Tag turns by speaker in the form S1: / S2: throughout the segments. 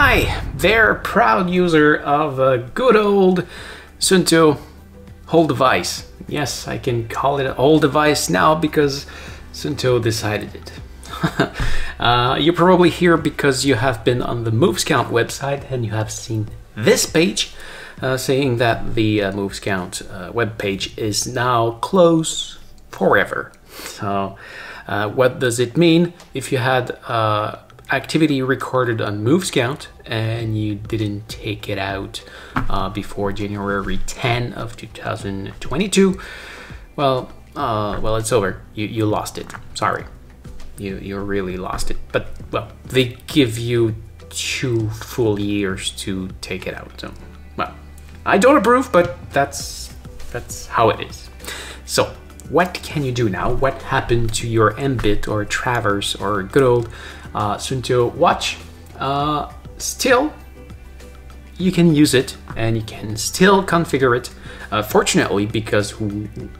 S1: Hi there, proud user of a good old Suunto whole device. Yes, I can call it a whole device now because Suunto decided it. You're probably here because you have been on the Movescount website and you have seen this page saying that the Movescount web page is now closed forever. So what does it mean? If you had activity recorded on Movescount and you didn't take it out before January 10 of 2022, well, it's over. You lost it. Sorry, you really lost it. But well, they give you 2 full years to take it out. So, well, I don't approve, but that's how it is. So, what can you do now? What happened to your Mbit or Traverse or good old Suunto watch? Still, you can use it and you can still configure it. Fortunately, because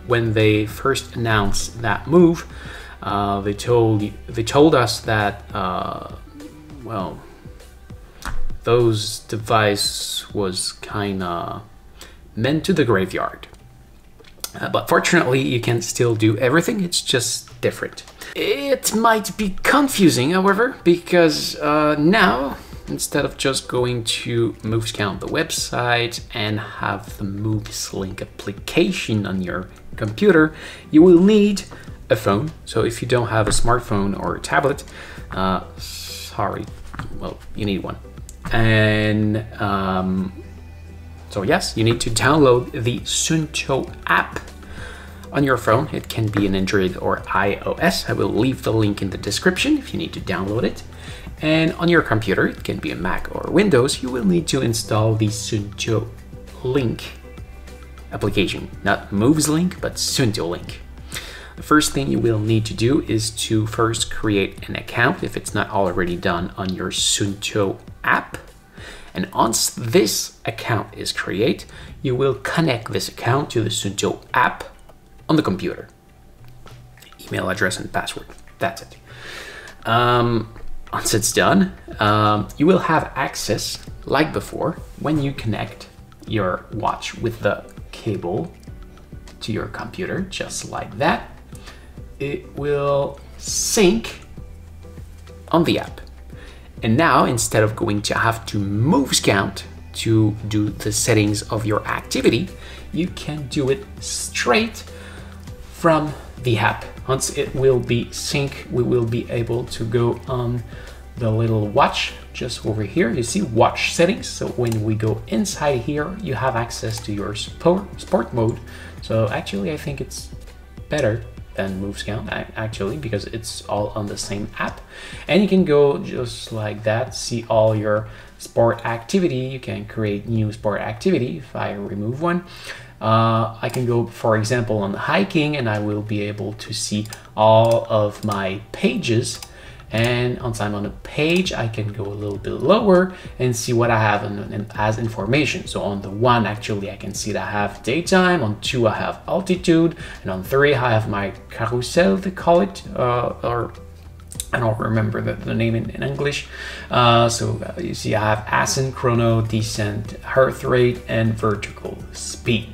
S1: when they first announced that move, they told us that well, those device was kinda meant to the graveyard. But fortunately, you can still do everything, it's just different. It might be confusing, however, because now, instead of just going to Movescount, the website, and have the Moveslink application on your computer, you will need a phone. So if you don't have a smartphone or a tablet, sorry, well, you need one. And so yes, you need to download the Suunto app on your phone. It can be an Android or iOS. I will leave the link in the description if you need to download it. And on your computer, it can be a Mac or Windows, you will need to install the Suunto Link application. Not Moveslink, but Suunto Link. The first thing you will need to do is to first create an account if it's not already done on your Suunto app. And once this account is created, you will connect this account to the Suunto app on the computer. Email address and password, that's it. Once it's done, you will have access, like before, when you connect your watch with the cable to your computer, just like that. It will sync on the app. And now, instead of going to have to Movescount to do the settings of your activity, you can do it straight from the app. Once it will be sync, we will be able to go on the little watch just over here. You see watch settings. So when we go inside here, you have access to your sport mode. So actually, I think it's better than Movescount actually, because it's all on the same app. And you can go just like that, see all your sport activity. You can create new sport activity. If I remove one, I can go, for example, on hiking, and I will be able to see all of my pages. And once I'm on a page, I can go a little bit lower and see what I have as information. So on the 1, actually, I can see that I have daytime. On 2, I have altitude. And on 3, I have my carousel, they call it, or I don't remember the name in English. So you see I have ascent, chrono, descent, heart rate, and vertical speed.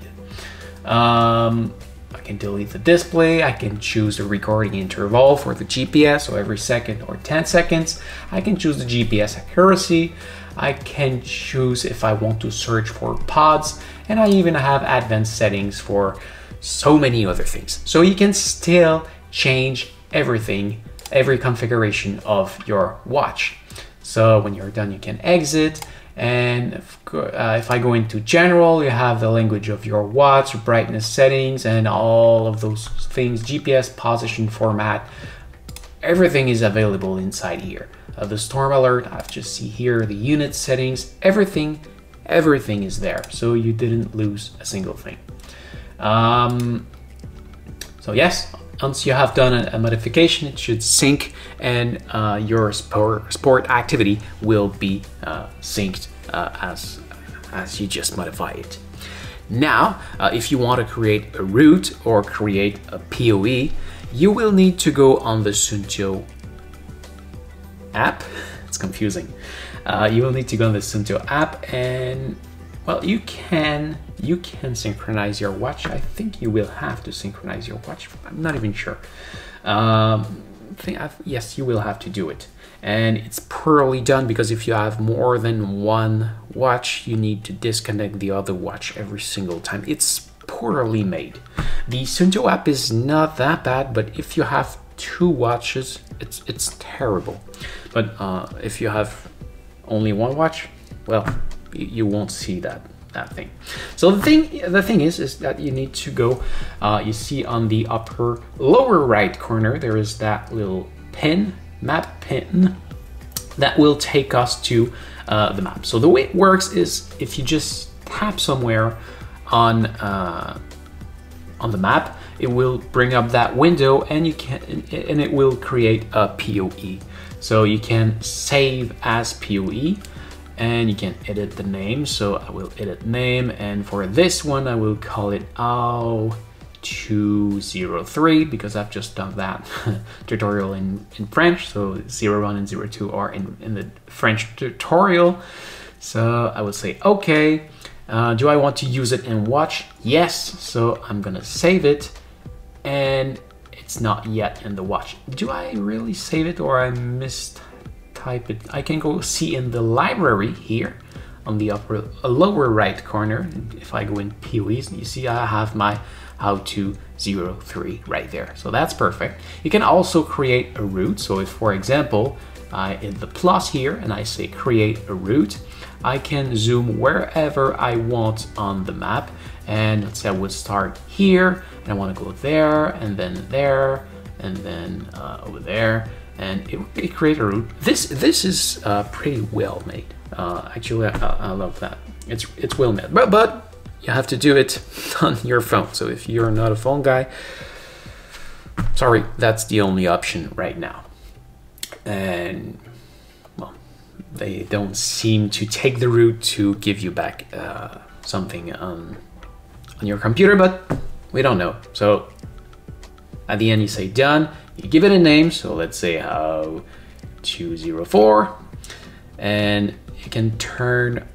S1: I can delete the display. I can choose the recording interval for the GPS, so every second or 10 seconds. I can choose the GPS accuracy. I can choose if I want to search for pods, and I even have advanced settings for so many other things. So you can still change everything, every configuration of your watch. So when you're done, you can exit. And if I go into general, you have the language of your watch, brightness settings, and all of those things, GPS position format. Everything is available inside here. The storm alert, I've just see here the unit settings, everything is there. So you didn't lose a single thing. So yes, once you have done a modification, it should sync, and your sport activity will be synced as you just modify it. Now, if you want to create a route or create a POE, you will need to go on the Suunto app. It's confusing. You will need to go on the Suunto app, and well, you can synchronize your watch. I think you will have to synchronize your watch. I'm not even sure. Yes, you will have to do it. And it's poorly done because if you have more than one watch, you need to disconnect the other watch every single time. It's poorly made. The Suunto app is not that bad, but if you have two watches, it's terrible. But if you have only one watch, well, you won't see that thing. So the thing is that you need to go, you see on the upper lower right corner, there is that little pin, map pin, that will take us to the map. So the way it works is if you just tap somewhere on the map, it will bring up that window, and it will create a POE. So you can save as POE, and you can edit the name. So I will edit name, and for this one I will call it 203 because I've just done that tutorial in French. So 01 and 02 are in the French tutorial. So I will say okay. Do I want to use it in watch? Yes. So I'm gonna save it, and it's not yet in the watch. Do I really save it, or I mistype it? I can go see in the library here on the lower right corner. If I go in POEs, you see I have my how to 03 right there. So that's perfect. You can also create a route. So if, for example, I hit the plus here and I say create a route, I can zoom wherever I want on the map. And let's say I would start here, and I want to go there, and then over there, and it create a route. This is pretty well made. Actually, I love that. It's well made, but you have to do it on your phone. So if you're not a phone guy, sorry, that's the only option right now. And well, they don't seem to take the route to give you back something on your computer, but we don't know. So at the end you say done, you give it a name. So let's say how 204, and you can turn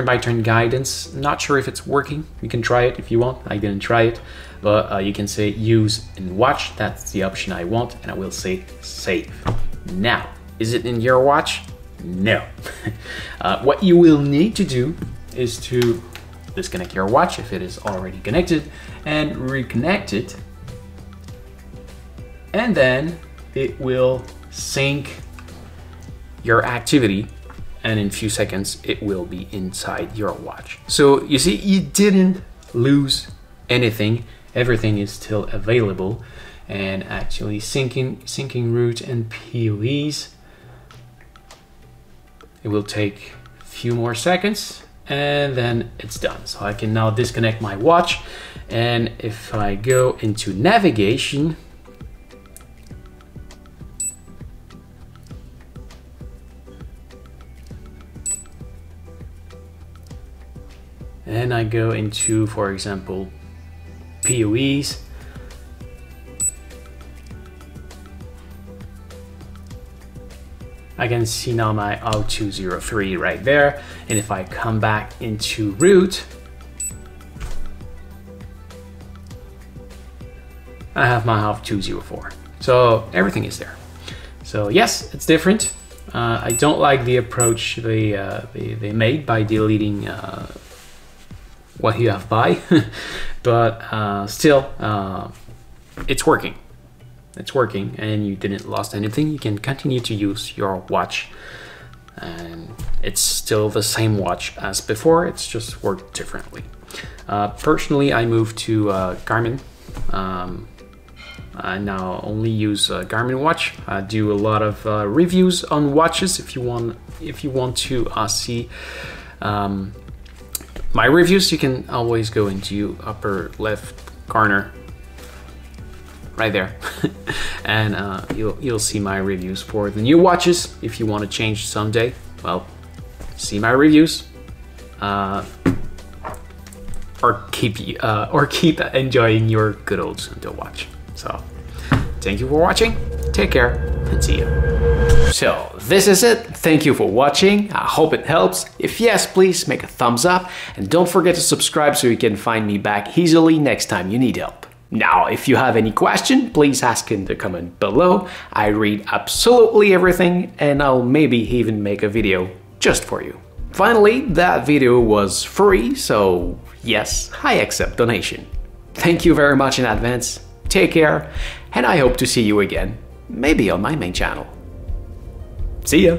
S1: by turn guidance. Not sure if it's working. You can try it if you want. I didn't try it, but you can say use in watch. That's the option I want, and I will say save. Now, is it in your watch? No. What you will need to do is to disconnect your watch if it is already connected, and reconnect it, and then it will sync your activity, and in a few seconds it will be inside your watch. So you see, you didn't lose anything. Everything is still available, and actually syncing route and POEs, it will take a few more seconds, and then it's done. So I can now disconnect my watch, and if I go into navigation, and I go into, for example, POEs, I can see now my 0203 right there. And if I come back into route, I have my 204. So everything is there. So yes, it's different. I don't like the approach they made by deleting what you have by, but still, it's working. It's working, and you didn't lost anything. You can continue to use your watch, and it's still the same watch as before. It's just worked differently. Personally, I moved to Garmin. I now only use Garmin watch. I do a lot of reviews on watches. If you want to see my reviews, you can always go into upper left corner right there, and you'll see my reviews for the new watches. If you want to change someday, well, see my reviews, or keep enjoying your good old Suunto watch. So thank you for watching. Take care. and see you. So this is it. Thank you for watching. I hope it helps. If yes, please make a thumbs up and don't forget to subscribe so you can find me back easily next time you need help. Now, if you have any question, please ask in the comment below. I read absolutely everything and I'll maybe even make a video just for you. Finally, that video was free, so yes, I accept donation. Thank you very much in advance. Take care, and I hope to see you again, maybe on my main channel. See ya!